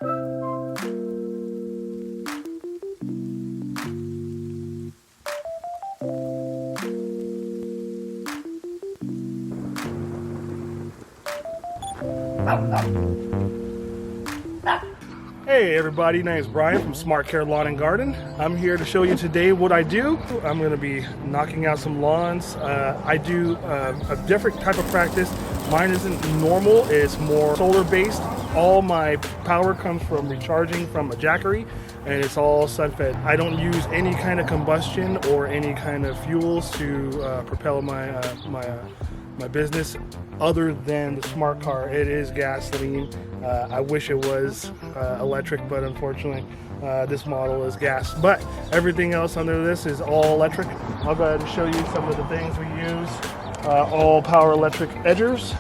Hey everybody, my name is Brian from Smart Care Lawn and Garden. I'm here to show you today what I do. I'm going to be knocking out some lawns. I do a different type of practice. Mine isn't normal, it's more solar based. All my power comes from recharging from a jackery, and it's all sun fed. I don't use any kind of combustion or any kind of fuels to propel my business other than the smart car. It is gasoline. I wish it was electric, but unfortunately this model is gas. But everything else under this is all electric. I'll go ahead and show you some of the things we use. All power electric edgers.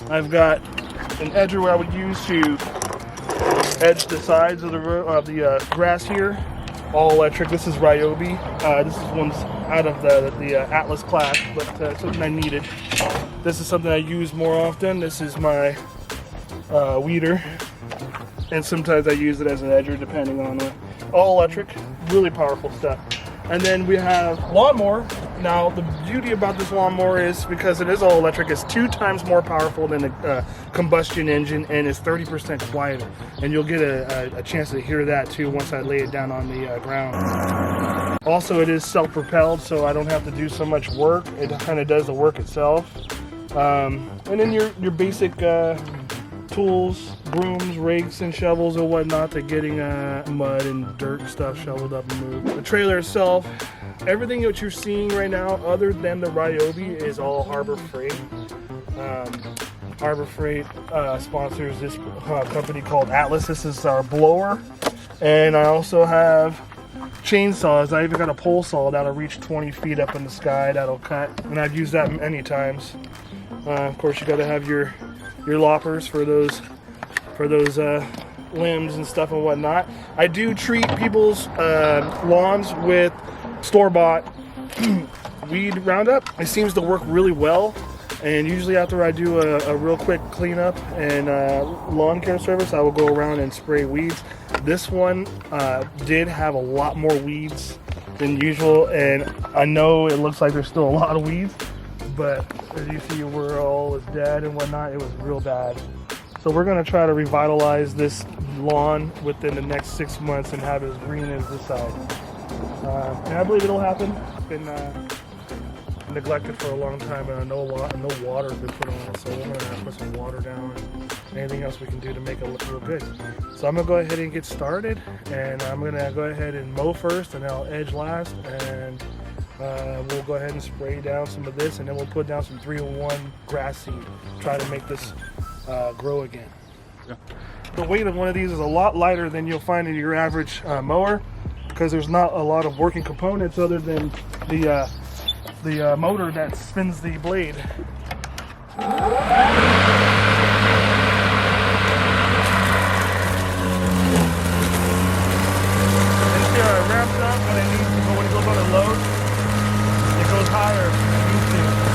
I've got an edger where I would use to edge the sides of the grass here. All electric. This is Ryobi. This is one's out of the Atlas class, but something I needed. This is something I use more often. This is my weeder, and sometimes I use it as an edger depending on all electric, really powerful stuff. And then we have lawnmower. Now the beauty about this lawnmower is because it is all electric, it's 2 times more powerful than a combustion engine, and it's 30% quieter. And you'll get a chance to hear that too once I lay it down on the ground. Also, it is self-propelled, so I don't have to do so much work. It kind of does the work itself. And then your basic tools, brooms, rakes, and shovels and whatnot to getting mud and dirt stuff shoveled up and moved. The trailer itself, everything that you're seeing right now other than the Ryobi is all Harbor Freight. Harbor Freight sponsors this company called Atlas. This is our blower. And I also have chainsaws. I even got a pole saw that'll reach 20 feet up in the sky that'll cut, and I've used that many times. Of course, you got to have your loppers for those limbs and stuff and whatnot. I do treat people's lawns with store-bought weed roundup. It seems to work really well, and usually after I do a real quick cleanup and lawn care service, I will go around and spray weeds. This one did have a lot more weeds than usual, and I know it looks like there's still a lot of weeds, but as you see where all is dead and whatnot, it was real bad. So we're going to try to revitalize this lawn within the next 6 months and have it as green as this side. And I believe it'll happen. It's been neglected for a long time, and no water has been put on it, so we're going to put some water down and anything else we can do to make it look real good. So I'm going to go ahead and get started, and I'm going to go ahead and mow first, and then I'll edge last, and we'll go ahead and spray down some of this, and then we'll put down some 3-in-1 grass seed, try to make this grow again. Yeah. The weight of one of these is a lot lighter than you'll find in your average mower, because there's not a lot of working components other than the motor that spins the blade. It ramps up when it needs to go. When it goes on a load, it goes higher than it needs to.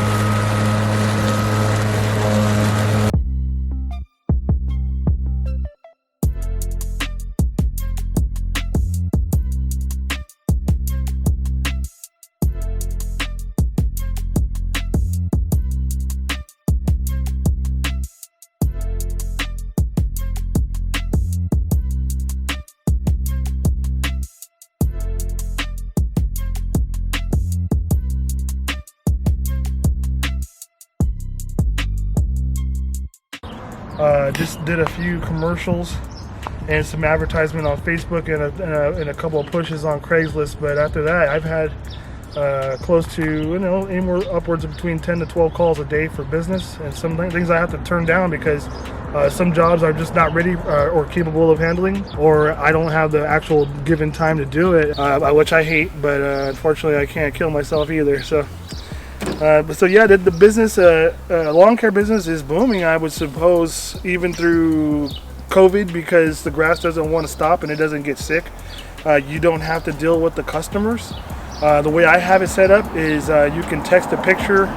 Just did a few commercials and some advertisement on Facebook and a couple of pushes on Craigslist, but after that I've had close to anywhere upwards of between 10 to 12 calls a day for business, and some things I have to turn down because some jobs are just not ready or capable of handling, or I don't have the actual given time to do it, which I hate, but unfortunately I can't kill myself either. So yeah, the business, lawn care business is booming, I would suppose, even through COVID, because the grass doesn't want to stop and it doesn't get sick. You don't have to deal with the customers. The way I have it set up is you can text a picture,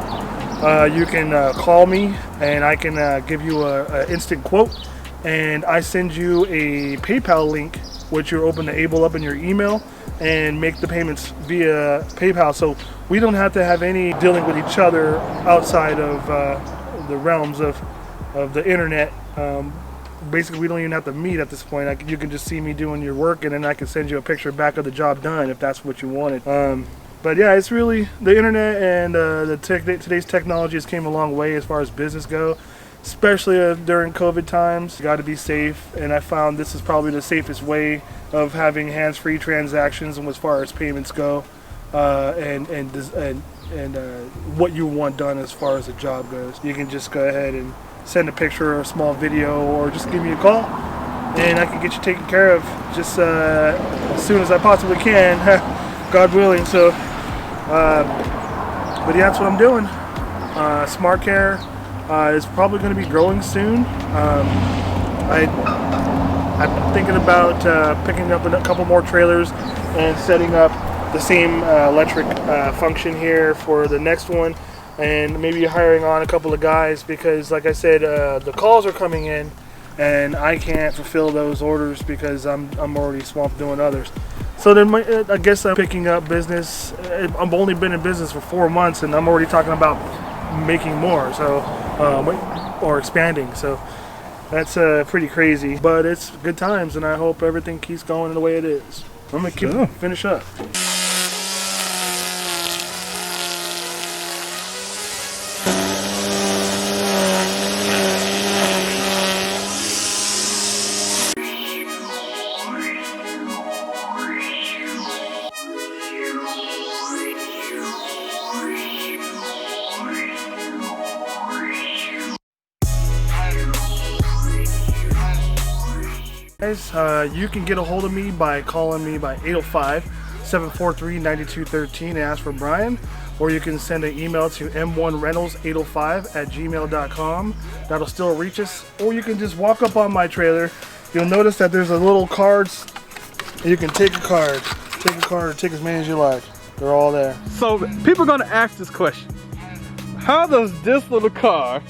you can call me, and I can give you an instant quote. and I send you a PayPal link, which you're open to able up in your email and make the payments via PayPal. So we don't have to have any dealing with each other outside of the realms of the internet. Basically, we don't even have to meet at this point. You can just see me doing your work, and then I can send you a picture back of the job done if that's what you wanted. But yeah, it's really the internet and today's technology has came a long way as far as business go, especially during COVID times. You got to be safe, and I found this is probably the safest way of having hands-free transactions and as far as payments go, and what you want done as far as the job goes. You can just go ahead and send a picture or a small video, or just give me a call, and I can get you taken care of just as soon as I possibly can, God willing. So, but yeah, that's what I'm doing. Smart Care is probably going to be growing soon. I'm thinking about picking up a couple more trailers and setting up the same electric function here for the next one, and maybe hiring on a couple of guys, because like I said, the calls are coming in and I can't fulfill those orders because I'm already swamped doing others. So then I guess I'm picking up business. I've only been in business for 4 months and I'm already talking about making more, so or expanding. So that's pretty crazy, but it's good times, and I hope everything keeps going the way it is. I'm gonna finish up. Guys, you can get a hold of me by calling me by 805-743-9213 and ask for Brian, or you can send an email to m1rentals805@gmail.com. That'll still reach us, or you can just walk up on my trailer. You'll notice that there's a little cards. You can take a card, take as many as you like. They're all there. So people are gonna ask this question: how does this little car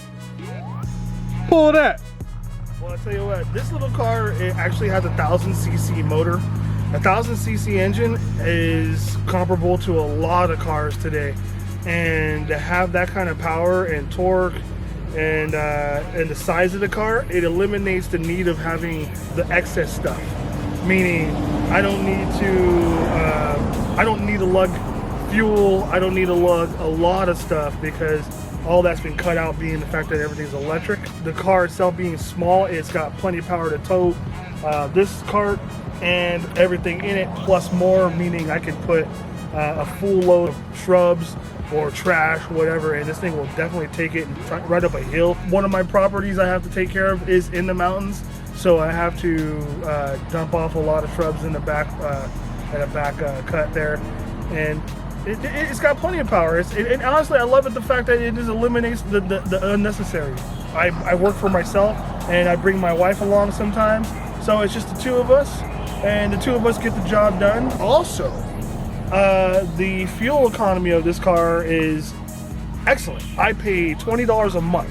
pull that? Well, I'll tell you what, this little car, it actually has a 1000cc motor. A 1000cc engine is comparable to a lot of cars today. And to have that kind of power and torque and the size of the car, it eliminates the need of having the excess stuff. Meaning, I don't need to lug fuel, I don't need to lug a lot of stuff, because all that's been cut out, being the fact that everything's electric. The car itself being small, it's got plenty of power to tow this cart and everything in it, plus more, meaning I could put a full load of shrubs or trash, whatever, and this thing will definitely take it and right up a hill. One of my properties I have to take care of is in the mountains, so I have to dump off a lot of shrubs in the back, at a back cut there, and it's got plenty of power. And honestly, I love it, the fact that it just eliminates the unnecessary. I work for myself, and I bring my wife along sometimes, so it's just the two of us, and the two of us get the job done. Also, the fuel economy of this car is excellent. I pay $20 a month,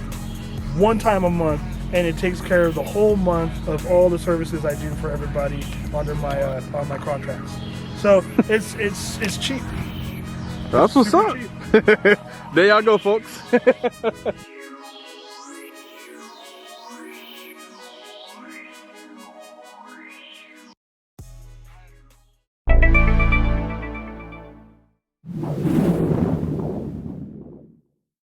one time a month, and it takes care of the whole month of all the services I do for everybody under my on my contracts. So it's cheap. That's what's up. There y'all go, folks.